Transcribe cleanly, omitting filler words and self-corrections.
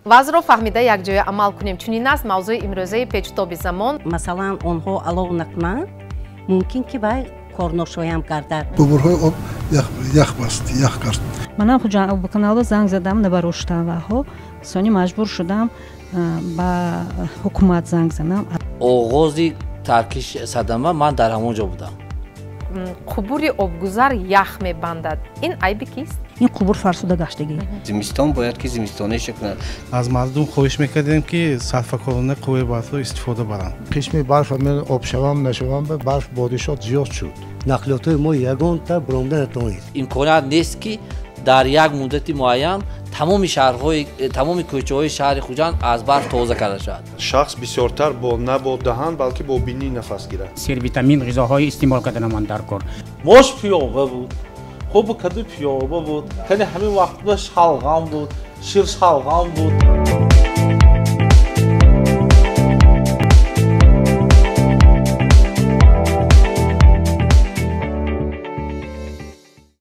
вазро фаҳмида якҷоя амал кунем. Чунин аст мавзӯи имрӯзаи печтоби замон. Масалан, онҳо алов накунанд, мумкин ки вай корношоям гардад. Бубурҳои об ях баст, ях кард. Манам ба каналда занг задам набароштаваҳо, сони маҷбур шудам ба ҳукумат занг занам. оғози таркиш садама ман дар ҳамон ҷо будам. қубури обгузар ях мебандад. Ин айби кист? ин қубур фарсуда гаштагӣ. зимистон бояд ки зимистониша кунад. аз мардум хоҳиш мекардем ки сарфакорона қувваи барфро истифода баранд. қисми барф об шавам нашавам барф бодишот зиёд шуд. нақлиётҳои мо ягонта буромда натавонид. имконият нест ки дар як муддати муайян тамоми шаҳрҳои тамоми кӯчаҳои шаҳри хуҷанд аз барф тоза карда шавад. шахс бисёртар на бо даҳан балки бо бинӣ нафас гирад. сервитамин ғизоҳои истеъмол карданамон дар кор. мош пиёба буд, хуб каду пиёба буд, кани ҳамин вақтҳо шалғам буд, шир шалғам буд.